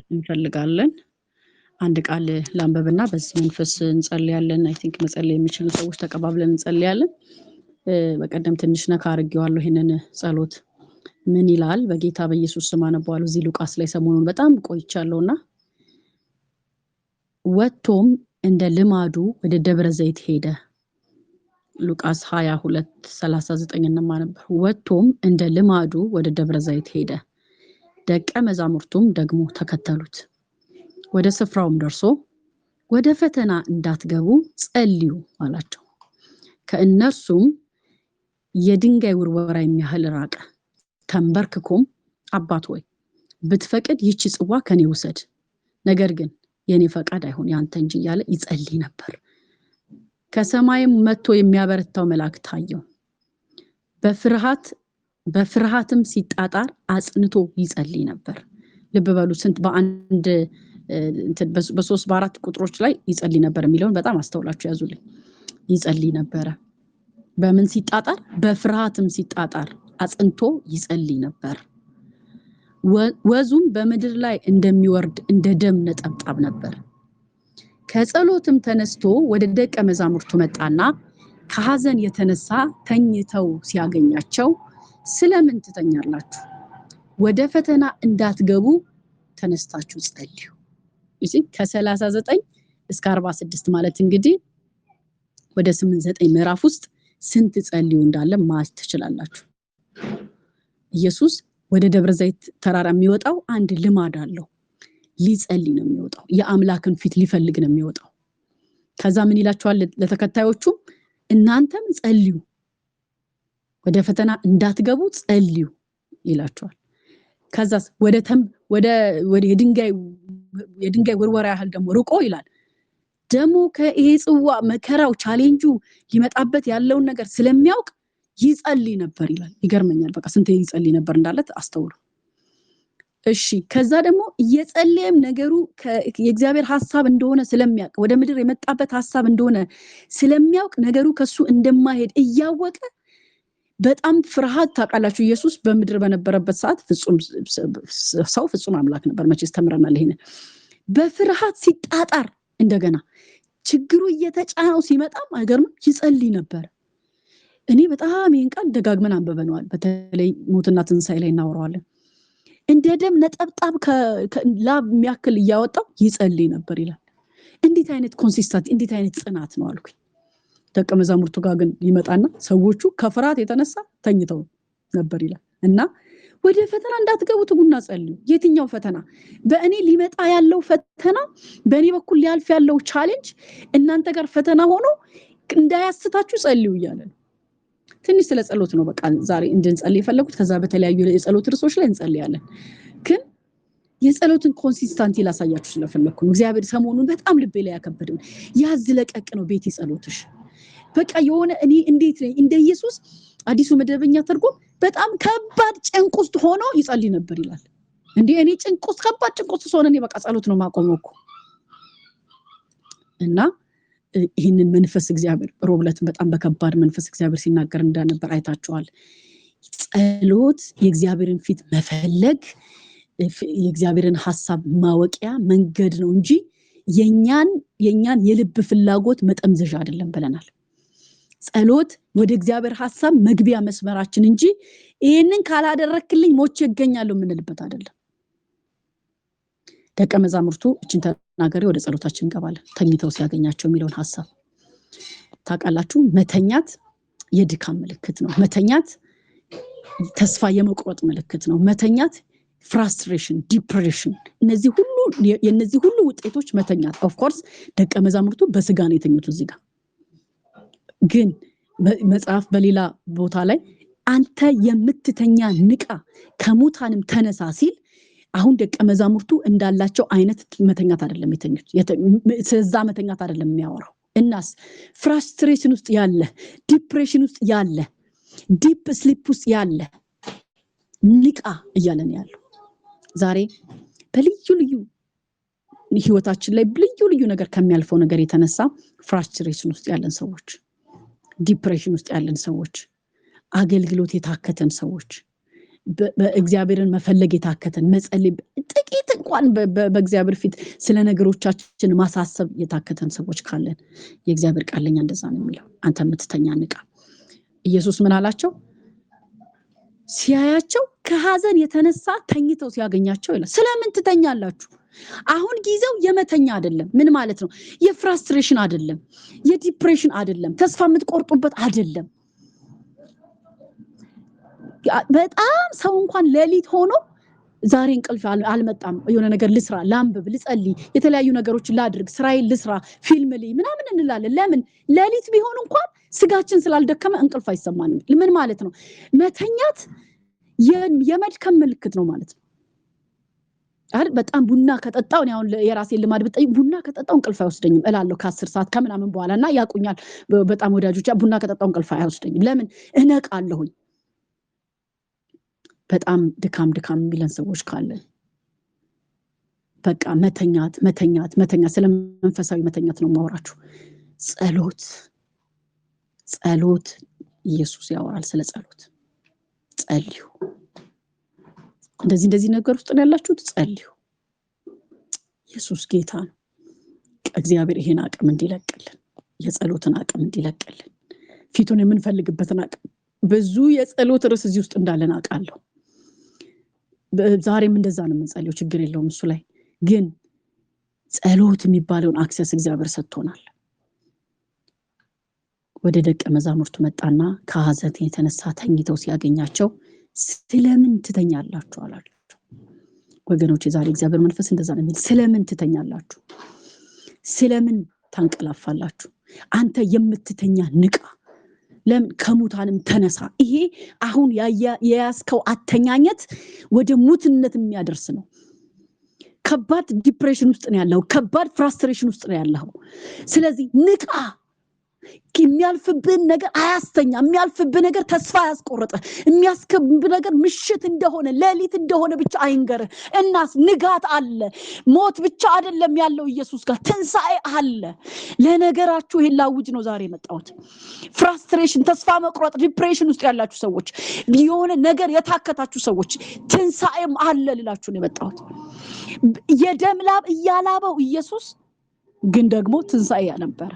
እንፈልጋለን። አንድ ቃል ላንበብና በዚህ መንፈስ እንጸልያለን። አይ ቲንክ መጸለይ የሚችሉ ሰዎች ተቀባብለን እንጸልያለን። በቀደም ትንሽ ነካ አድርጌዋለሁ ይሄንን ጸሎት ምን ይላል? በጌታ በኢየሱስ ስም አነባዋለሁ። እዚህ ሉቃስ ላይ ሰሞኑን በጣም ቆይቻለሁና ወጥቶም እንደ ልማዱ ወደ ደብረ ዘይት ሄደ። ሉቃስ 22:39 እንማነበር። ወጥቶም እንደ ልማዱ ወደ ደብረ ዘይት ሄደ። ደቀ መዛሙርቱም ደግሞ ተከተሉት። ወደ ስፍራውም ደርሶ ወደ ፈተና እንዳትገቡ ጸልዩ አላቸው። ከእነርሱም የድንጋይ ውርወራ የሚያህል ራቀ። ተንበርክኮም አባት ሆይ ብትፈቅድ ይህች ጽዋ ከኔ ውሰድ፣ ነገር ግን የኔ ፈቃድ አይሁን ያንተ እንጂ እያለ ይጸልይ ነበር። ከሰማይም መጥቶ የሚያበረታው መልአክ ታየው። በፍርሃትም ሲጣጣር አጽንቶ ይጸልይ ነበር። ልብ በሉ ስንት በአንድ በ3 በ4 ቁጥሮች ላይ ይጸልይ ነበር የሚለውን በጣም አስተውላችሁ ያዙልኝ። ይጸልይ ነበር። በምን ሲጣጣር? በፍርሃትም ሲጣጣር አጽንቶ ይጸልይ ነበር። ወዙም በምድር ላይ እንደሚወርድ እንደ ደም ነጠብጣብ ነበር። ከጸሎትም ተነስቶ ወደ ደቀ መዛሙርቱ መጣና ከሐዘን የተነሳ ተኝተው ሲያገኛቸው ስለምን ትተኛላችሁ? ወደ ፈተና እንዳትገቡ ተነስታችሁ ጸልዩ። እሺ ከ39 እስከ 46 ማለት እንግዲህ ወደ 8-9 ምዕራፍ ውስጥ ስንት ጸልዩ እንዳለ ማለት ትችላላችሁ። ኢየሱስ ወደ ደብረ ዘይት ተራራ የሚወጣው አንድ ልማድ አለው። ሊጸልይ ነው የሚወጣው። የአምላክን ፊት ሊፈልግ ነው የሚወጣው። ከዛ ምን ይላቸዋል ለተከታዮቹ? እናንተም ጸልዩ፣ ወደ ፈተና እንዳትገቡ ጸልዩ ይላቸዋል። ከዛስ ወደ የድንጋይ ውርወራ ያህል ደግሞ ርቆ ይላል። ደግሞ ከይሄ ጽዋ መከራው ቻሌንጁ ሊመጣበት ያለውን ነገር ስለሚያውቅ ይጸልይ ነበር ይላል። ይገርመኛል። በቃ ስንት ይጸልይ ነበር እንዳለ አስተውሉ። እሺ ከዛ ደግሞ እየጸለየም ነገሩ የእግዚአብሔር ሐሳብ እንደሆነ ስለሚያውቅ ወደ ምድር የመጣበት ሐሳብ እንደሆነ ስለሚያውቅ ነገሩ ከሱ እንደማይሄድ እያወቀ በጣም ፍርሃት ታውቃላችሁ። ኢየሱስ በምድር በነበረበት ሰዓት ፍጹም አምላክ ነበር። መቼስ ተምረናል ይሄን። በፍርሃት ሲጣጣር እንደገና ችግሩ እየተጫነው ሲመጣም አይገርምም ይጸልይ ነበር። እኔ በጣም ይሄን ቃል ደጋግመን አንበበነዋል። በተለይ ሞትና ትንሳኤ ላይ እናወራዋለን። እንደ ደም ነጠብጣብ ከላብ የሚያክል እያወጣው ይጸልይ ነበር ይላል። እንዴት አይነት ኮንሲስተንት እንዴት አይነት ጽናት ነው አልኩኝ። ደቀ መዛሙርቱ ጋር ግን ይመጣና ሰዎቹ ከፍርሃት የተነሳ ተኝተው ነበር ይላል። እና ወደ ፈተና እንዳትገቡ ትጉና ጸልዩ። የትኛው ፈተና? በእኔ ሊመጣ ያለው ፈተና፣ በእኔ በኩል ሊያልፍ ያለው ቻሌንጅ እናንተ ጋር ፈተና ሆኖ እንዳያስታችሁ ጸልዩ እያለ ነው። ትንሽ ስለ ጸሎት ነው በቃ ዛሬ እንድንጸልይ የፈለኩት። ከዛ በተለያዩ የጸሎት ርዕሶች ላይ እንጸልያለን። ግን የጸሎትን ኮንሲስተንሲ ላሳያችሁ ስለፈለኩ ነው። እግዚአብሔር ሰሞኑን በጣም ልቤ ላይ ያከበደው ያዝ ለቀቅ ነው ቤት ጸሎትሽ። በቃ የሆነ እኔ እንዴት ነኝ እንደ ኢየሱስ አዲሱ መደበኛ ተርጉም በጣም ከባድ ጭንቅ ውስጥ ሆኖ ይጸልይ ነበር ይላል። እንዴ እኔ ከባድ ጭንቅ ውስጥ ሆነ እኔ በቃ ጸሎት ነው ማቆመው እኮ። እና ይህንን መንፈስ እግዚአብሔር ሮብለትን በጣም በከባድ መንፈስ እግዚአብሔር ሲናገር እንደነበር አይታችኋል። ጸሎት የእግዚአብሔርን ፊት መፈለግ የእግዚአብሔርን ሐሳብ ማወቂያ መንገድ ነው እንጂ የኛን የልብ ፍላጎት መጠምዘዣ አይደለም ብለናል። ጸሎት ወደ እግዚአብሔር ሐሳብ መግቢያ መስመራችን እንጂ ይሄንን ካላደረክልኝ ሞቼ እገኛለሁ የምንልበት አይደለም። ደቀ መዛሙርቱ እቺን ተናገሪ ወደ ጸሎታችን እንገባለን። ተኝተው ሲያገኛቸው የሚለውን ሐሳብ ታውቃላችሁ። መተኛት የድካም ምልክት ነው። መተኛት ተስፋ የመቁረጥ ምልክት ነው። መተኛት ፍራስትሬሽን፣ ዲፕሬሽን፣ የነዚህ ሁሉ ውጤቶች መተኛት። ኦፍ ኮርስ ደቀ መዛሙርቱ በስጋ ነው የተኙት። እዚህ ጋር ግን መጽሐፍ በሌላ ቦታ ላይ አንተ የምትተኛ ንቃ ከሙታንም ተነሳ ሲል አሁን ደቀ መዛሙርቱ እንዳላቸው አይነት መተኛት አይደለም የተኙት። ስለዛ መተኛት አይደለም የሚያወራው። እናስ ፍራስትሬሽን ውስጥ ያለ፣ ዲፕሬሽን ውስጥ ያለ፣ ዲፕ ስሊፕ ውስጥ ያለ ንቃ እያለን ያለው ዛሬ በልዩ ልዩ ህይወታችን ላይ ልዩ ነገር ከሚያልፈው ነገር የተነሳ ፍራስትሬሽን ውስጥ ያለን ሰዎች፣ ዲፕሬሽን ውስጥ ያለን ሰዎች፣ አገልግሎት የታከተን ሰዎች፣ በእግዚአብሔርን መፈለግ የታከተን መጸለይ ጥቂት እንኳን በእግዚአብሔር ፊት ስለ ነገሮቻችን ማሳሰብ የታከተን ሰዎች ካለን የእግዚአብሔር ቃልኛ እንደዛ ነው የሚለው አንተ የምትተኛ ንቃ ኢየሱስ ምን አላቸው ሲያያቸው ከሐዘን የተነሳ ተኝተው ሲያገኛቸው ይላል ስለምን ትተኛላችሁ አሁን ጊዜው የመተኛ አይደለም ምን ማለት ነው የፍራስትሬሽን አይደለም የዲፕሬሽን አይደለም ተስፋ የምትቆርጡበት አይደለም በጣም ሰው እንኳን ሌሊት ሆኖ ዛሬ እንቅልፍ አልመጣም የሆነ ነገር ልስራ ላምብብ ልጸልይ የተለያዩ ነገሮችን ላድርግ ስራዬን ልስራ ፊልም ላይ ምናምን እንላለን ለምን ሌሊት ቢሆን እንኳን ስጋችን ስላልደከመ እንቅልፍ አይሰማንም ምን ማለት ነው መተኛት የመድከም ምልክት ነው ማለት ነው አይደል በጣም ቡና ከጠጣው ነው የራሴን ልማድ ብጠይ ቡና ከጠጣው እንቅልፍ አይወስደኝም እላለሁ ከ10 ሰዓት ከምናምን በኋላና ያቁኛል በጣም ወዳጆች ቡና ከጠጣው እንቅልፍ አይወስደኝም ለምን እነቃለሁኝ በጣም ድካም የሚለን ሰዎች ካለ በቃ መተኛት ስለ መንፈሳዊ መተኛት ነው ማወራችሁ ጸሎት ኢየሱስ ያወራል ስለ ጸሎት ጸልዩ እንደዚህ ነገር ውስጥ ነው ያላችሁት ጸልዩ ኢየሱስ ጌታ ነው እግዚአብሔር ይሄን አቅም እንዲለቅልን የጸሎትን አቅም እንዲለቅልን ፊቱን የምንፈልግበትን አቅም ብዙ የጸሎት ርዕስ እዚህ ውስጥ እንዳለን አውቃለሁ ዛሬም እንደዛ ነው የምንጸልየው ችግር የለውም እሱ ላይ ግን ጸሎት የሚባለውን አክሰስ እግዚአብሔር ሰጥቶናል ወደ ደቀ መዛሙርቱ መጣና ከሐዘን የተነሳ ተኝተው ሲያገኛቸው ስለምን ትተኛላችሁ አላቸው ወገኖች ዛሬ እግዚአብሔር መንፈስ እንደዛ ነው የሚል ስለምን ትተኛላችሁ ስለምን ታንቀላፋላችሁ አንተ የምትተኛ ንቃ ለምን ከሙታንም ተነሳ ይሄ አሁን ያያስከው አተኛኘት ወደ ሙትነት የሚያደርስ ነው ከባድ ዲፕሬሽን ውስጥ ነው ያለው ከባድ ፍራስትሬሽን ውስጥ ነው ያለው ስለዚህ ንቃ የሚያልፍብን ነገር አያስተኛ የሚያልፍብን ነገር ተስፋ ያስቆርጥ የሚያስከብ ነገር ምሽት እንደሆነ ሌሊት እንደሆነ ብቻ አይንገር እናስ ንጋት አለ ሞት ብቻ አይደለም ያለው ኢየሱስ ጋር ትንሳኤ አለ ለነገራችሁ ይላውጅ ነው ዛሬ መጣሁት ፍራስትሬሽን ተስፋ መቁረጥ ዲፕሬሽን ውስጥ ያላችሁ ሰዎች የሆነ ነገር የታከታችሁ ሰዎች ትንሳኤም አለ ልላችሁ ነው መጣሁት የደምላብ እያላበው ኢየሱስ ግን ደግሞ ትንሳኤ ነበር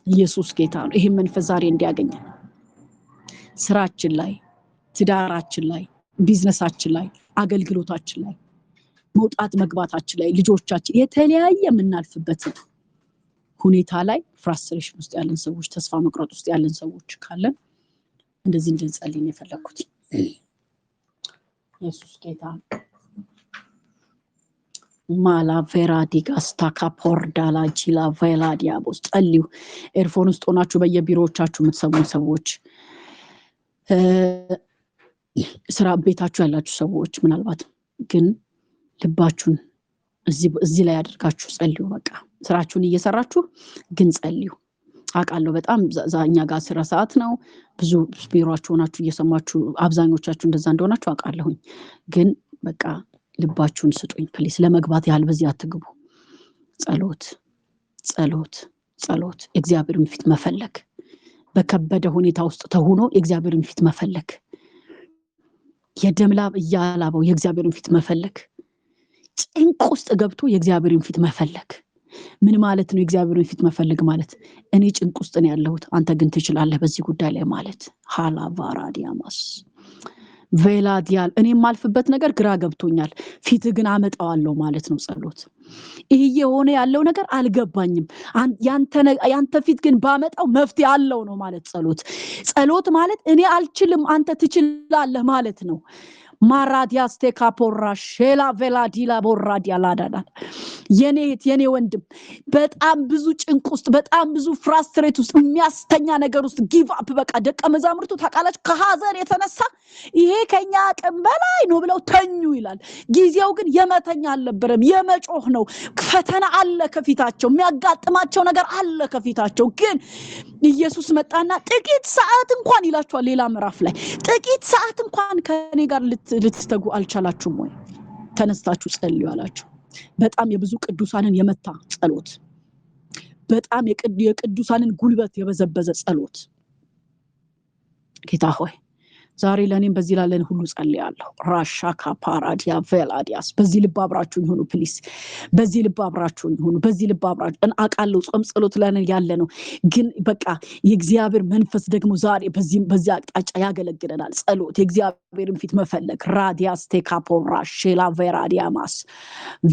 ኢየሱስ ጌታ ነው ይሄ መንፈስ ዛሬ እንዲያገኝ ስራችን ላይ ትዳራችን ላይ ቢዝነሳችን ላይ አገልግሎታችን ላይ መውጣት መግባታችን ላይ ልጆቻችን የተለያየ የምናልፍበት ሁኔታ ላይ ፍራስትሬሽን ውስጥ ያለን ሰዎች ተስፋ መቁረጥ ውስጥ ያለን ሰዎች ካለን እንደዚህ እንድንጸልይ ነው የፈለኩት ኢየሱስ ጌታ ማላቬራዲጋስታ ካፖርዳላ ጂላ ቬላዲያቦስ ጸልዩ ኤርፎን ውስጥ ሆናችሁ በየቢሮዎቻችሁ የምትሰሙኝ ሰዎች ስራ ቤታችሁ ያላችሁ ሰዎች ምናልባት ግን ልባችሁን እዚህ ላይ አድርጋችሁ ጸልዩ በቃ ስራችሁን እየሰራችሁ ግን ጸልዩ አቃለው በጣም ዛኛ ጋር ስራ ሰዓት ነው ብዙ ቢሮአችሁ ሆናችሁ እየሰማችሁ አብዛኞቻችሁ እንደዛ እንደሆናችሁ አቃለሁኝ ግን በቃ ልባችሁን ስጡኝ ፕሊስ ለመግባት ያህል በዚህ አትግቡ ጸሎት እግዚአብሔርን ፊት መፈለግ በከበደ ሁኔታ ውስጥ ተሆኖ እግዚአብሔርን ፊት መፈለግ የደምላብ እያላበው የእግዚአብሔርን ፊት መፈለግ ጭንቅ ውስጥ ገብቶ የእግዚአብሔርን ፊት መፈለግ ምን ማለት ነው የእግዚአብሔርን ፊት መፈለግ ማለት እኔ ጭንቅ ውስጥ ነው ያለሁት አንተ ግን ትችላለህ በዚህ ጉዳይ ላይ ማለት ሃላቫራዲያማስ ቬላዲያል እኔ ማልፍበት ነገር ግራ ገብቶኛል ፊት ግን አመጣዋለሁ ማለት ነው ጸሎት ይሄ የሆነ ያለው ነገር አልገባኝም ያንተ ፊት ግን ባመጣው መፍትሄ አለው ነው ማለት ጸሎት ማለት እኔ አልችልም አንተ ትችላለህ ማለት ነው ማራዲያስቴ ካፖራ ሼላ ቬላዲላ ቦራዲያ ላዳዳ የኔ ወንድም በጣም ብዙ ጭንቅ ውስጥ በጣም ብዙ ፍራስትሬት ውስጥ የሚያስተኛ ነገር ውስጥ ጊቭ አፕ በቃ ደቀ መዛሙርቱ ታቃላችሁ ከሐዘን የተነሳ ይሄ ከኛ አቅም በላይ ነው ብለው ተኙ ይላል ጊዜው ግን የመተኛ አልነበረም የመጮህ ነው ፈተና አለ ከፊታቸው የሚያጋጥማቸው ነገር አለ ከፊታቸው ግን ኢየሱስ መጣና ጥቂት ሰዓት እንኳን ይላችኋል ሌላ ምዕራፍ ላይ ጥቂት ሰዓት እንኳን ከኔ ጋር ልትተጉ አልቻላችሁም ወይ ተነስታችሁ ጸልዩ አላችሁ በጣም የብዙ ቅዱሳንን የመታ ጸሎት በጣም የቅዱሳንን ጉልበት የበዘበዘ ጸሎት ጌታ ሆይ ዛሬ ለኔም በዚህ ላለን ሁሉ ጸልያለሁ። ራሻካ ፓራዲያ ቬላዲያስ በዚህ ልብ አብራችሁ ይሁኑ ፕሊስ። በዚህ ልብ አብራችሁ ይሁኑ። በዚህ ልብ አብራችሁ አቃለው ጾም ጸሎት ለኔ ያለ ነው። ግን በቃ የእግዚአብሔር መንፈስ ደግሞ ዛሬ በዚህ አቅጣጫ ያገለግለናል። ጸሎት የእግዚአብሔርን ፊት መፈለግ ራዲያስ ቴካፖራ ሼላ ቬራዲያማስ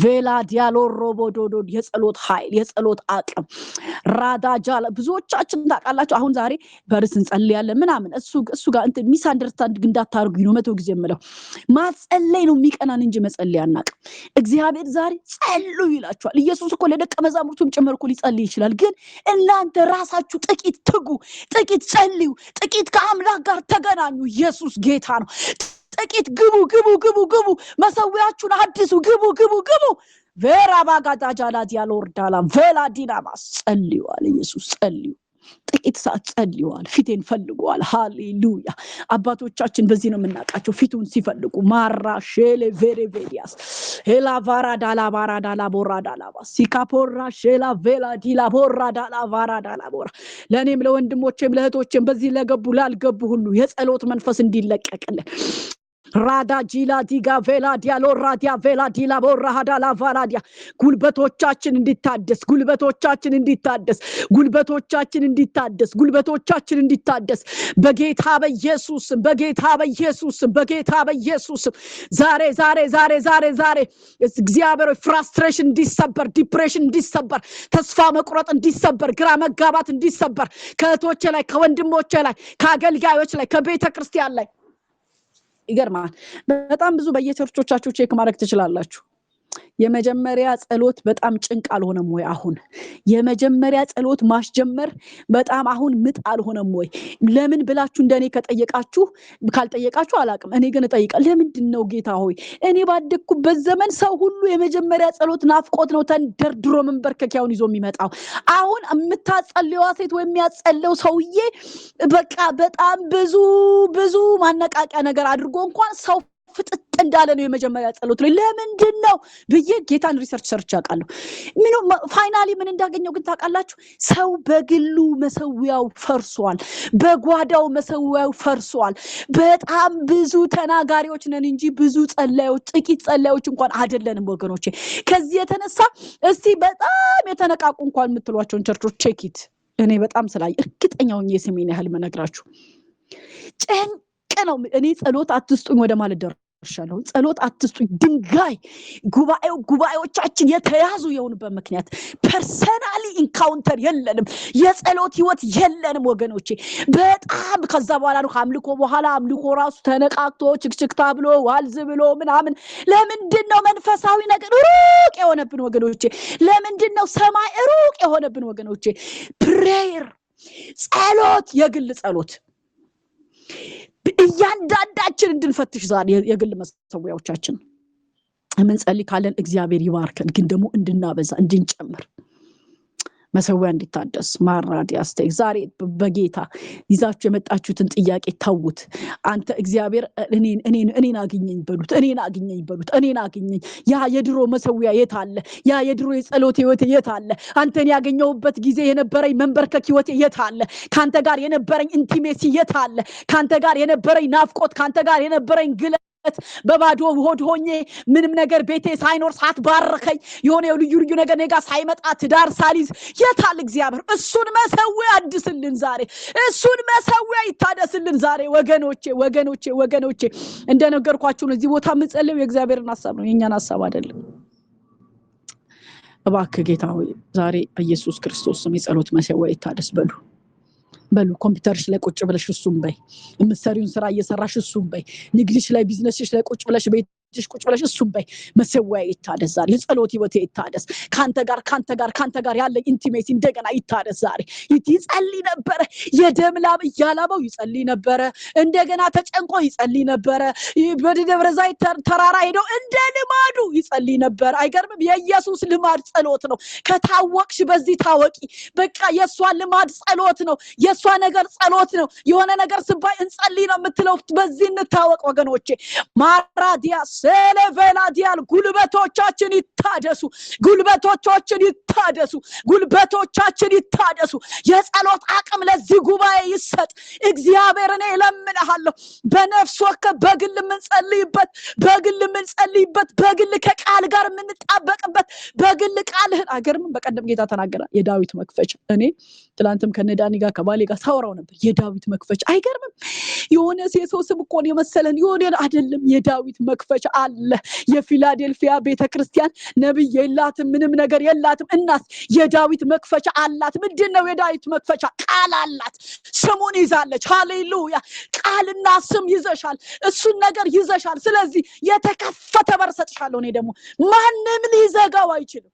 ቬላዲያሎ ሮቦዶዶ የጸሎት ኃይል የጸሎት አቅም ራዳጃላ ብዙዎቻችን ታውቃላችሁ። አሁን ዛሬ በርስ እንጸልያለን ምናምን እሱ ጋር እንት ሚስ አንደርስታንድ እንዳታርጉ ነው። 100 ጊዜ የምለው ማጸለይ ነው የሚቀናን እንጂ መጸለይ አናውቅም። እግዚአብሔር ዛሬ ጸልዩ ይላችኋል። ኢየሱስ እኮ ለደቀ መዛሙርቱም ጭምር እኮ ሊጸልይ ይችላል። ግን እናንተ ራሳችሁ ጥቂት ትጉ፣ ጥቂት ጸልዩ፣ ጥቂት ከአምላክ ጋር ተገናኙ። ኢየሱስ ጌታ ነው። ጥቂት ግቡ መሰዊያችሁን አድሱ። ግቡ ቬራባጋዳጃላት ያሎርዳላ ቬላዲናማስ ጸልዩ አለ ኢየሱስ። ጸልዩ ጥቂት ሰዓት ጸልዩዋል። ፊቴን ፈልጉዋል። ሃሌሉያ። አባቶቻችን በዚህ ነው የምናውቃቸው፣ ፊቱን ሲፈልጉ ማራ ሼሌ ቬሬቬዲያስ ሄላ ቫራዳላ ቫራዳላ ቦራዳላ ሲካፖራ ሼላ ቬላ ዲላ ቦራዳላ ቫራዳላ ቦራ ለኔም ለወንድሞቼም ለእህቶቼም በዚህ ለገቡ ላልገቡ ሁሉ የጸሎት መንፈስ እንዲለቀቅልን ራዳ ጂላ ዲጋ ቬላ ዲያሎ ራዲያ ቬላ ዲላ ቦራሃዳ ላቫራዲያ ጉልበቶቻችን እንዲታደስ በጌታ በኢየሱስ ዛሬ እግዚአብሔር ፍራስትሬሽን እንዲሰበር፣ ዲፕሬሽን እንዲሰበር፣ ተስፋ መቁረጥ እንዲሰበር፣ ግራ መጋባት እንዲሰበር ከእህቶቼ ላይ ከወንድሞቼ ላይ ከአገልጋዮች ላይ ከቤተክርስቲያን ላይ ይገርማል። በጣም ብዙ በየቸርቾቻችሁ ቼክ ማድረግ ትችላላችሁ። የመጀመሪያ ጸሎት በጣም ጭንቅ አልሆነም ወይ? አሁን የመጀመሪያ ጸሎት ማስጀመር በጣም አሁን ምጥ አልሆነም ወይ? ለምን ብላችሁ እንደኔ ካልጠየቃችሁ አላቅም። እኔ ግን እጠይቃለሁ። ለምንድን ነው ጌታ ሆይ? እኔ ባደኩበት ዘመን ሰው ሁሉ የመጀመሪያ ጸሎት ናፍቆት ነው ተንደርድሮ መንበርከኪያውን ይዞ የሚመጣው። አሁን የምታጸልየዋ ሴት ወይ የሚያጸልየው ሰውዬ በቃ በጣም ብዙ ማነቃቂያ ነገር አድርጎ እንኳን ሰው ፍጥጥ እንዳለ ነው የመጀመሪያ ጸሎት ላይ። ለምንድን ነው ብዬ ጌታን ሪሰርች ሰርች አውቃለሁ። ፋይናሊ ምን እንዳገኘው ግን ታውቃላችሁ? ሰው በግሉ መሰዊያው ፈርሷል፣ በጓዳው መሰዊያው ፈርሷል። በጣም ብዙ ተናጋሪዎች ነን እንጂ ብዙ ጸላዮች፣ ጥቂት ጸላዮች እንኳን አይደለንም ወገኖቼ። ከዚህ የተነሳ እስቲ በጣም የተነቃቁ እንኳን የምትሏቸውን ቸርቾች ቼኪት። እኔ በጣም ስላይ እርግጠኛው የስሜን ያህል መነግራችሁ ጭንቅ ነው። እኔ ጸሎት አትስጡኝ ወደ ማለት ደርሻለሁ። ጸሎት አትስጡኝ። ድንጋይ ጉባኤዎቻችን የተያዙ የሆኑበት ምክንያት ፐርሰናሊ ኢንካውንተር የለንም፣ የጸሎት ህይወት የለንም ወገኖቼ። በጣም ከዛ በኋላ ነው አምልኮ በኋላ አምልኮ ራሱ ተነቃቅቶ ችክችክታ ብሎ ዋልዝ ብሎ ምናምን። ለምንድን ነው መንፈሳዊ ነገር ሩቅ የሆነብን ወገኖቼ? ለምንድን ነው ሰማይ ሩቅ የሆነብን ወገኖቼ? ፕሬየር ጸሎት፣ የግል ጸሎት እያንዳንዳችን እንድንፈትሽ ዛሬ የግል መሰዊያዎቻችን እንጸልይ ካለን እግዚአብሔር ይባርከን። ግን ደግሞ እንድናበዛ እንድንጨምር መሰዊያ እንዲታደስ ማራዲያስ ዛሬ በጌታ ይዛችሁ የመጣችሁትን ጥያቄ ተውት። አንተ እግዚአብሔር እኔን አግኘኝ በሉት። እኔን አግኘኝ። ያ የድሮ መሰዊያ የት አለ? ያ የድሮ የጸሎት ህይወት የት አለ? አንተን ያገኘሁበት ጊዜ የነበረኝ መንበርከክ ህይወት የት አለ? ካንተ ጋር የነበረኝ ኢንቲሜሲ የት አለ? ካንተ ጋር የነበረኝ ናፍቆት፣ ካንተ ጋር የነበረኝ ግለ በባዶ ሆድ ሆኜ ምንም ነገር ቤቴ ሳይኖር ሳትባርከኝ የሆነ ልዩ ነገር ነገ ሳይመጣ ትዳር ሳሊዝ የታል እግዚአብሔር? እሱን መሰዊያ አድስልን ዛሬ። እሱን መሰዊያ ይታደስልን ዛሬ ወገኖቼ። እንደነገርኳችሁ ነው። እዚህ ቦታ የምጸልየው የእግዚአብሔርን ሐሳብ ነው፣ የኛን ሐሳብ አይደለም። እባክህ ጌታ ሆይ ዛሬ በኢየሱስ ክርስቶስ ስም የጸሎት መሰዊያ ይታደስ በሉ። ኮምፒውተርሽ ላይ ቁጭ ብለሽ እሱም በይ። የምትሰሪውን ስራ እየሰራሽ እሱም በይ። ንግድሽ ላይ ቢዝነስሽ ላይ ቁጭ ብለሽ ቤትሽ ቁጭ ብለሽ እሱም በይ። መሰዊያ ይታደስ ዛሬ። የጸሎት ህይወቴ ይታደስ። ካንተ ጋር ያለ ኢንቲሜሲ እንደገና ይታደስ ዛሬ። ይጸልይ ነበረ፣ የደም ላብ እያላበው ይጸልይ ነበረ። እንደገና ተጨንቆ ይጸልይ ነበረ። በደብረ ዘይት ተራራ ሄዶ እንደ ልማዱ ይጸልይ ነበር። አይገርምም? የኢየሱስ ልማድ ጸሎት ነው። ከታወቅሽ በዚህ ታወቂ። በቃ የሷ ልማድ ጸሎት ነው። የሷ ነገር ጸሎት ነው። የሆነ ነገር ስባይ እንጸልይ ነው የምትለው። በዚህ እንታወቅ ወገኖቼ። ማራዲያስ ሰለቨላዲያል ጉልበቶቻችን ይታደሱ ጉልበቶቻችን ይታደሱ ጉልበቶቻችን ይታደሱ የጸሎት አቅም ለዚህ ጉባኤ ይሰጥ እግዚአብሔር እኔ እለምንሃለሁ በነፍስ ወከፍ በግል የምንጸልይበት በግል ከቃል ጋር የምንጣበቅበት በግል ቃልህን አገርም በቀደም ጌታ ተናገረ የዳዊት መክፈቻ እኔ ትላንትም ከነዳኒ ጋር ከባሌ ጋር ታወራው ነበር የዳዊት መክፈቻ አይገርምም የሆነ የሰው ስም እኮ ነው የመሰለን የሆነ አይደለም የዳዊት መክፈቻ አለ የፊላዴልፊያ ቤተክርስቲያን ነብይ የላትም ምንም ነገር የላትም እናስ የዳዊት መክፈቻ አላት ምንድነው የዳዊት መክፈቻ ቃል አላት ስሙን ይዛለች ሃሌሉያ ቃልና ስም ይዘሻል እሱን ነገር ይዘሻል ስለዚህ የተከፈተ በር ሰጥሻለሁ እኔ ደግሞ ማንንም ሊዘጋው አይችልም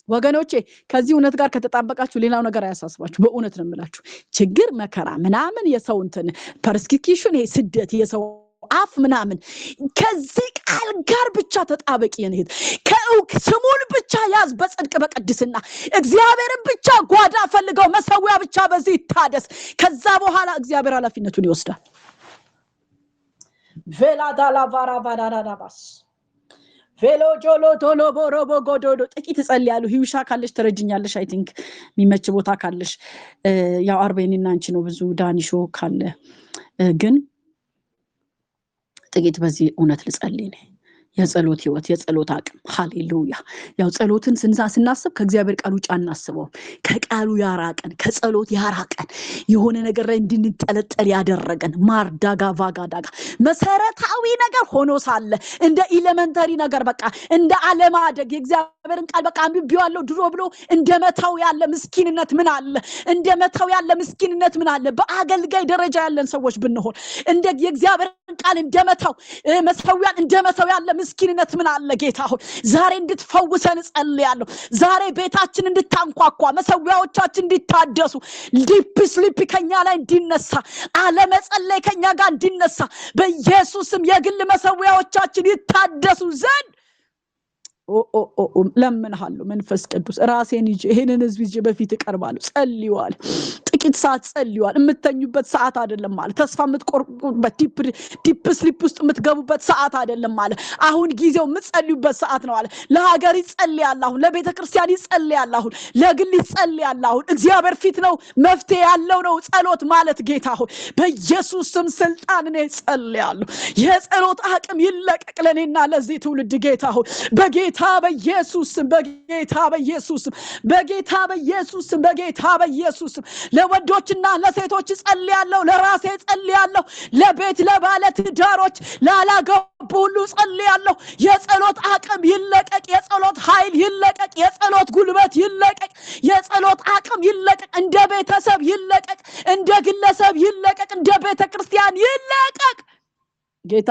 ወገኖቼ ከዚህ እውነት ጋር ከተጣበቃችሁ ሌላው ነገር አያሳስባችሁ በእውነት ነው የምላችሁ ችግር መከራ ምናምን የሰው እንትን ፐርሲኪዩሽን ስደት የሰው አፍ ምናምን ከዚህ ቃል ጋር ብቻ ተጣበቂ የነህት ስሙን ብቻ ያዝ በጽድቅ በቅድስና እግዚአብሔርን ብቻ ጓዳ ፈልገው መሰዊያ ብቻ በዚህ ይታደስ ከዛ በኋላ እግዚአብሔር ኃላፊነቱን ይወስዳል ቬላዳላ ቫራቫዳዳባስ ቬሎ ጆሎ ቶሎ ቦሮቦ ጎዶዶ ጥቂት ጸልያሉ ሂውሻ ካለሽ ተረጅኛለሽ አይ ቲንክ የሚመች ቦታ ካለሽ ያው አርቤኒና አንቺ ነው ብዙ ዳኒሾ ካለ ግን ጥቂት በዚህ እውነት ልጸልይ ነኝ የጸሎት ህይወት የጸሎት አቅም ሃሌሉያ ያው ጸሎትን ስናስብ ከእግዚአብሔር ቃል ውጭ አናስበው ከቃሉ ያራቀን ከጸሎት ያራቀን የሆነ ነገር ላይ እንድንጠለጠል ያደረገን ማርዳጋ ቫጋዳጋ መሰረታዊ ነገር ሆኖ ሳለ እንደ ኤሌመንተሪ ነገር በቃ እንደ አለማደግ የእግዚአብሔርን ቃል በቃ አንብቤዋለሁ ድሮ ብሎ እንደመታው ያለ ምስኪንነት ምን አለ እንደመታው ያለ ምስኪንነት ምን አለ በአገልጋይ ደረጃ ያለን ሰዎች ብንሆን እንደ የእግዚአብሔርን ቃል እንደመታው መሰዊያን እንደመታው ያለ ምስኪንነት ምን አለ ጌታ ሆይ ዛሬ እንድትፈውሰን ጸልያለሁ ዛሬ ቤታችን እንድታንኳኳ መሰዊያዎቻችን እንዲታደሱ ዲፕ ስሊፕ ከኛ ላይ እንዲነሳ አለመጸለይ ከኛ ጋር እንዲነሳ በኢየሱስም የግል መሰዊያዎቻችን ይታደሱ ዘንድ ለምንሃለሁ መንፈስ ቅዱስ ራሴን ይዤ ይሄንን ህዝብ ይዤ በፊት እቀርባለሁ ጸልዩዋል ጥቂት ሰዓት ጸልዩዋል የምትተኙበት ሰዓት አይደለም ማለት ተስፋ የምትቆርጡበት ዲፕ ስሊፕ ውስጥ የምትገቡበት ሰዓት አይደለም ማለት አሁን ጊዜው የምትጸልዩበት ሰዓት ነው ማለት ለሀገር ይጸልያል አሁን ለቤተክርስቲያን ይጸልያል አሁን ለግል ይጸልያል አሁን እግዚአብሔር ፊት ነው መፍትሄ ያለው ነው ጸሎት ማለት ጌታ ሆይ በኢየሱስ ስም ስልጣን ነው ጸልያለሁ የጸሎት አቅም ይለቀቅ ለኔና ለዚህ ትውልድ ጌታ ሆይ በጌታ በኢየሱስ ለወንዶችና ለሴቶች ጸልያለሁ ለራሴ ጸልያለሁ ለቤት ለባለ ትዳሮች ላላገቡ ሁሉ ጸልያለሁ የጸሎት አቅም ይለቀቅ የጸሎት ኃይል ይለቀቅ የጸሎት ጉልበት ይለቀቅ የጸሎት አቅም ይለቀቅ እንደ ቤተሰብ ይለቀቅ እንደ ግለሰብ ይለቀቅ እንደ ቤተክርስቲያን ይለቀቅ ጌታ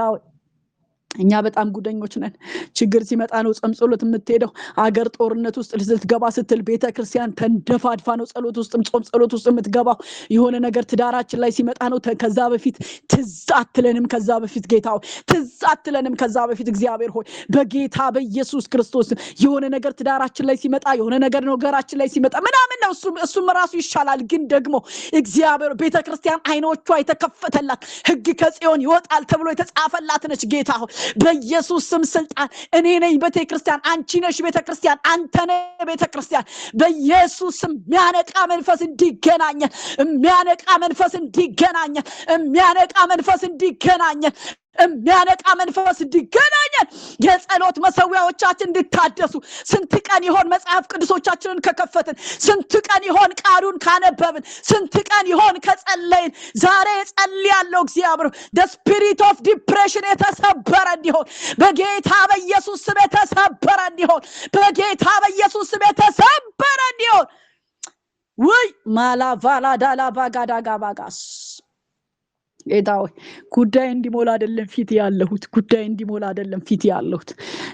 እኛ በጣም ጉደኞች ነን ችግር ሲመጣ ነው ጸሎት የምትሄደው አገር ጦርነት ውስጥ ልትገባ ስትል ቤተክርስቲያን ተንደፋድፋ ነው ጸሎት ውስጥ ጸሎት ውስጥ የምትገባው የሆነ ነገር ትዳራችን ላይ ሲመጣ ነው ከዛ በፊት ትዛትለንም ከዛ በፊት ጌታው ትዛትለንም ከዛ በፊት እግዚአብሔር ሆይ በጌታ በኢየሱስ ክርስቶስ የሆነ ነገር ትዳራችን ላይ ሲመጣ የሆነ ነገር ነገራችን ላይ ሲመጣ ምናምን ነው እሱም ራሱ ይሻላል ግን ደግሞ እግዚአብሔር ቤተክርስቲያን አይኖቿ የተከፈተላት ህግ ከጽዮን ይወጣል ተብሎ የተጻፈላት ነች ጌታ ሆይ በኢየሱስ ስም ስልጣን እኔ ነኝ ቤተክርስቲያን አንቺ ነሽ ቤተክርስቲያን አንተ ነህ ቤተክርስቲያን በኢየሱስ ስም የሚያነቃ መንፈስ እንዲገናኘን የሚያነቃ መንፈስ እንዲገናኘን የሚያነቃ መንፈስ እንዲገናኘን የጸሎት መሰዊያዎቻችን እንድታደሱ ስንት ቀን ይሆን መጽሐፍ ቅዱሶቻችንን ከከፈትን ስንት ቀን ይሆን ቃሉን ካነበብን ስንት ቀን ይሆን ከጸለይን ዛሬ ጸልያለሁ እግዚአብሔር the spirit of depression የተሰበረ እንዲሆን በጌታ በኢየሱስ ስም የተሰበረ እንዲሆን በጌታ በኢየሱስ ስም የተሰበረ እንዲሆን ወይ ማላቫላ ዳላ ባጋዳጋ ባጋስ ጌታው ጉዳይ እንዲሞላ አይደለም ፊት ያለሁት ጉዳይ እንዲሞላ አይደለም ፊት ያለሁት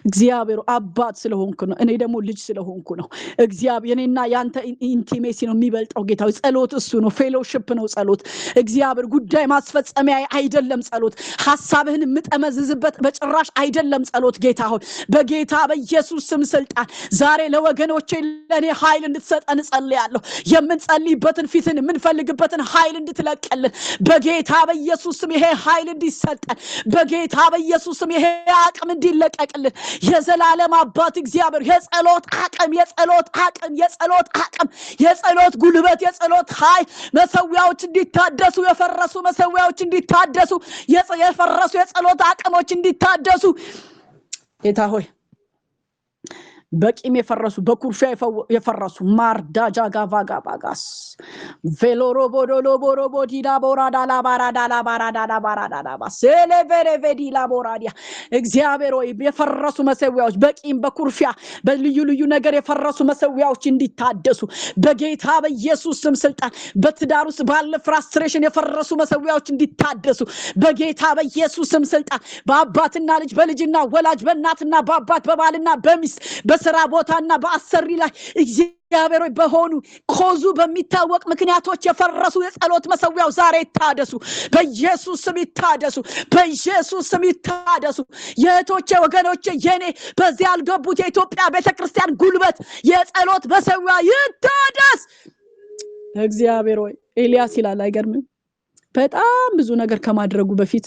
እግዚአብሔር አባት ስለሆንኩ ነው እኔ ደግሞ ልጅ ስለሆንኩ ነው እግዚአብሔር እኔና ያንተ ኢንቲሜሲ ነው የሚበልጠው ጌታው ጸሎት እሱ ነው ፌሎሺፕ ነው ጸሎት እግዚአብሔር ጉዳይ ማስፈጸሚያ አይደለም ጸሎት ሐሳብህን የምጠመዝዝበት በጭራሽ አይደለም ጸሎት ጌታው በጌታ በኢየሱስ ስም ስልጣን ዛሬ ለወገኖቼ ለኔ ኃይል እንድትሰጠን ጸልያለሁ የምንጸልይበትን ፊትን የምንፈልግበትን ኃይል እንድትለቀልን በጌታ በኢየሱስ ስም ይሄ ኃይል እንዲሰጠን በጌታ በኢየሱስ ስም ይሄ አቅም እንዲለቀቅልን የዘላለም አባት እግዚአብሔር የጸሎት አቅም የጸሎት ጉልበት የጸሎት ኃይል መሰዊያዎች እንዲታደሱ የፈረሱ መሰዊያዎች እንዲታደሱ የፈረሱ የጸሎት አቅሞች እንዲታደሱ ጌታ ሆይ በቂም የፈረሱ በኩርፊያ የፈረሱ ማርዳጃ ጋቫጋባጋስ ቬሎሮ ቦዶሎ ቦሮቦ ዲዳ ቦራዳ ላባራዳ ሴሌቬሬቬዲ ላቦራዲያ እግዚአብሔር ሆይ የፈረሱ መሰዊያዎች በቂም በኩርፊያ በልዩ ልዩ ነገር የፈረሱ መሰዊያዎች እንዲታደሱ በጌታ በኢየሱስ ስም ስልጣን በትዳር ውስጥ ባለ ፍራስትሬሽን የፈረሱ መሰዊያዎች እንዲታደሱ በጌታ በኢየሱስ ስም ስልጣን በአባትና ልጅ በልጅና ወላጅ በእናትና በአባት በባልና በሚስት በስራ ቦታና በአሰሪ ላይ እግዚአብሔር ሆይ በሆኑ ኮዙ በሚታወቅ ምክንያቶች የፈረሱ የጸሎት መሰዊያው ዛሬ ይታደሱ በኢየሱስ ስም ይታደሱ በኢየሱስ ስም ይታደሱ የእህቶቼ ወገኖቼ የኔ በዚህ ያልገቡት የኢትዮጵያ ቤተክርስቲያን ጉልበት የጸሎት መሰዊያ ይታደስ እግዚአብሔር ሆይ ኤልያስ ይላል አይገርምም በጣም ብዙ ነገር ከማድረጉ በፊት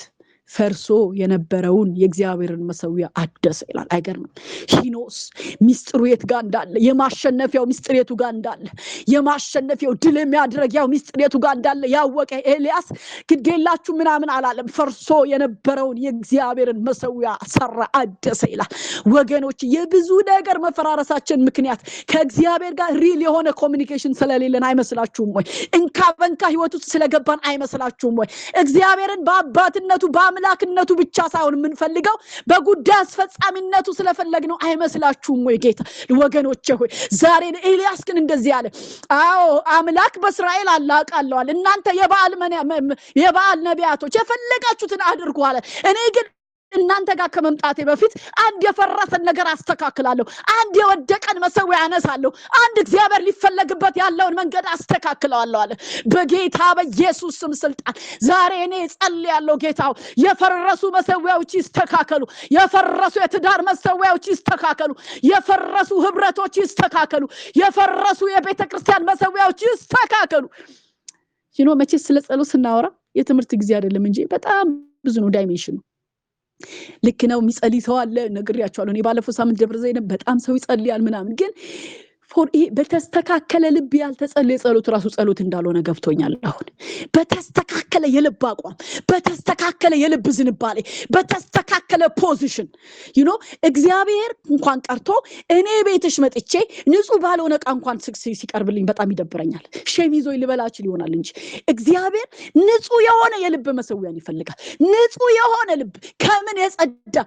ፈርሶ የነበረውን የእግዚአብሔርን መሰዊያ አደሰ ይላል አይገርምም ሂኖስ ሚስጥሩ የት ጋር እንዳለ የማሸነፊያው ሚስጥር የቱ ጋር እንዳለ የማሸነፊያው ድል የሚያደርጊያው ሚስጥር የቱ ጋር እንዳለ ያወቀ ኤልያስ ግድጌላችሁ ምናምን አላለም ፈርሶ የነበረውን የእግዚአብሔርን መሰዊያ ሰራ አደሰ ይላል ወገኖች የብዙ ነገር መፈራረሳችን ምክንያት ከእግዚአብሔር ጋር ሪል የሆነ ኮሙኒኬሽን ስለሌለን አይመስላችሁም ወይ እንካ በንካ ህይወት ውስጥ ስለገባን አይመስላችሁም ወይ እግዚአብሔርን በአባትነቱ አምላክነቱ ብቻ ሳይሆን የምንፈልገው በጉዳይ አስፈጻሚነቱ ስለፈለግነው አይመስላችሁም ወይ ጌታ ወገኖቼ ሆይ ዛሬ ኤልያስ ግን እንደዚህ አለ አዎ አምላክ በእስራኤል አላቃለዋል እናንተ የበዓል ነቢያቶች የፈለጋችሁትን አድርጉ አለ እኔ ግን እናንተ ጋር ከመምጣቴ በፊት አንድ የፈረሰን ነገር አስተካክላለሁ አንድ የወደቀን መሰዊያ አነሳለሁ አንድ እግዚአብሔር ሊፈለግበት ያለውን መንገድ አስተካክላለሁ አለ በጌታ በኢየሱስ ስም ስልጣን ዛሬ እኔ ጸልያለሁ ጌታው የፈረሱ መሰዊያዎች ይስተካከሉ የፈረሱ የትዳር መሰዊያዎች ይስተካከሉ የፈረሱ ህብረቶች ይስተካከሉ የፈረሱ የቤተክርስቲያን መሰዊያዎች ይስተካከሉ መቼ ስለ ጸሎት ስናወራ የትምህርት ጊዜ አይደለም እንጂ በጣም ብዙ ነው ዳይሜንሽኑ ልክ ነው የሚጸልይ ሰው አለ ነግሬያቸዋለሁ እኔ ባለፈው ሳምንት ደብረ ዘይት በጣም ሰው ይጸልያል ምናምን ግን በተስተካከለ ልብ ያልተጸለየ ጸሎት ራሱ ጸሎት እንዳልሆነ ገብቶኛል አሁን በተስተካከለ የልብ አቋም በተስተካከለ የልብ ዝንባሌ በተስተካከለ ፖዚሽን እግዚአብሔር እንኳን ቀርቶ እኔ ቤትሽ መጥቼ ንጹህ ባልሆነ ዕቃ እንኳን ሲቀርብልኝ በጣም ይደብረኛል ሸሚዞይ ልበላችሁ ይሆናል እንጂ እግዚአብሔር ንጹህ የሆነ የልብ መሰዊያን ይፈልጋል ንጹህ የሆነ ልብ ከምን የጸዳ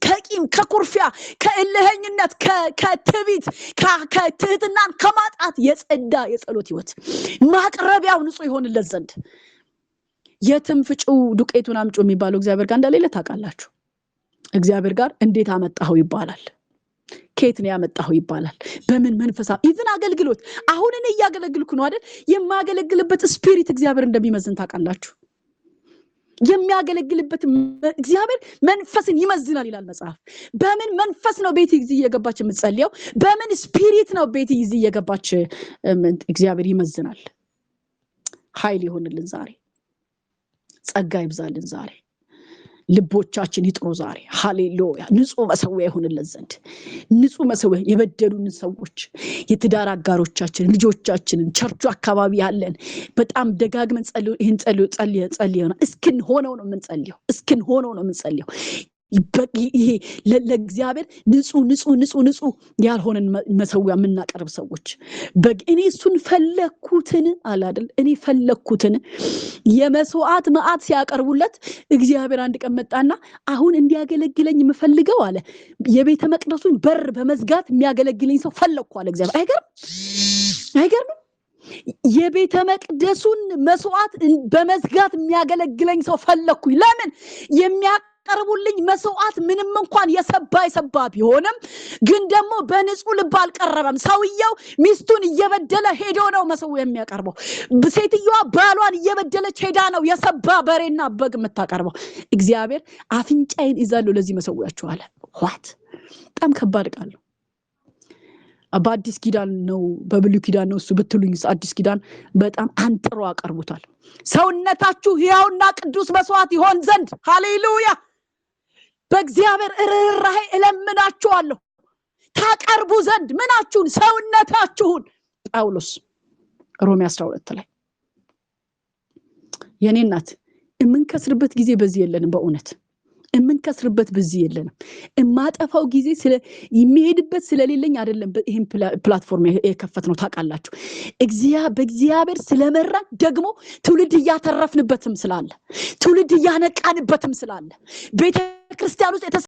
ከቂም ከኩርፊያ ከእልህኝነት ከትዕቢት ትህትናን ከማጣት የጸዳ የጸሎት ህይወት ማቅረቢያው ንጹህ ይሆንለት ዘንድ የትም ፍጪው ዱቄቱን አምጪው የሚባለው እግዚአብሔር ጋር እንደሌለ ታውቃላችሁ እግዚአብሔር ጋር እንዴት አመጣው ይባላል ከየት ነው ያመጣው ይባላል በምን መንፈሳ ኢቭን አገልግሎት አሁን እኔ ያገለግልኩ ነው አይደል የማገለግልበት ስፒሪት እግዚአብሔር እንደሚመዝን ታውቃላችሁ የሚያገለግልበት እግዚአብሔር መንፈስን ይመዝናል ይላል መጽሐፍ በምን መንፈስ ነው ቤት እየገባች የምትጸልየው በምን ስፒሪት ነው ቤት እየገባች እግዚአብሔር ይመዝናል ኃይል ይሆንልን ዛሬ ጸጋ ይብዛልን ዛሬ ልቦቻችን ይጥሩ ዛሬ ሃሌሉያ ንጹህ መሰዊያ ይሆንልን ዘንድ ንጹህ መሰዊያ የበደሉን ሰዎች የትዳር አጋሮቻችን ልጆቻችንን ቸርቹ አካባቢ ያለን በጣም ደጋግመን ይሄን ጸልየና እስኪን ሆነው ነው የምንጸልየው ይሄ ለእግዚአብሔር ንጹህ ያልሆነ መሰዊያ የምናቀርብ ሰዎች እኔ እሱን ፈለኩትን አለ አይደል እኔ ፈለኩትን የመስዋዕት መዓት ሲያቀርቡለት እግዚአብሔር አንድ ቀን መጣና አሁን እንዲያገለግለኝ የምፈልገው አለ የቤተ መቅደሱን በር በመዝጋት የሚያገለግለኝ ሰው ፈለኩ አለ እግዚአብሔር አይገርም የቤተ መቅደሱን መስዋዕት በመዝጋት የሚያገለግለኝ ሰው ፈለኩኝ ለምን ቀርቡልኝ መስዋዕት ምንም እንኳን የሰባ ቢሆንም ግን ደግሞ በንጹህ ልብ አልቀረበም ሰውየው ሚስቱን እየበደለ ሄዶ ነው መስዋዕት የሚያቀርበው ሴትየዋ ባሏን እየበደለች ሄዳ ነው የሰባ በሬና በግ የምታቀርበው እግዚአብሔር አፍንጫዬን ይዛሉ ለዚህ መስዋዕታችሁ አለ ዋት በጣም ከባድ ቃል ነው በአዲስ ኪዳን ነው በብሉይ ኪዳን ነው እሱ ብትሉኝ አዲስ ኪዳን በጣም አንጥሮ አቀርቡታል። ሰውነታችሁ ሕያውና ቅዱስ መስዋዕት ይሆን ዘንድ ሃሌሉያ በእግዚአብሔር ርኅራኄ እለምናችኋለሁ ታቀርቡ ዘንድ ምናችሁን ሰውነታችሁን ጳውሎስ ሮሜ 12 ላይ የኔ እናት የምንከስርበት ጊዜ በዚህ የለንም በእውነት የምንከስርበት በዚህ የለንም እማጠፋው ጊዜ የሚሄድበት ስለሌለኝ አይደለም ይሄን ፕላትፎርም የከፈትነው ታውቃላችሁ በእግዚአብሔር ስለመራን ደግሞ ትውልድ ያተረፍንበትም ስላለ ትውልድ ያነቃንበትም ስላለ ቤተክርስቲያን ውስጥ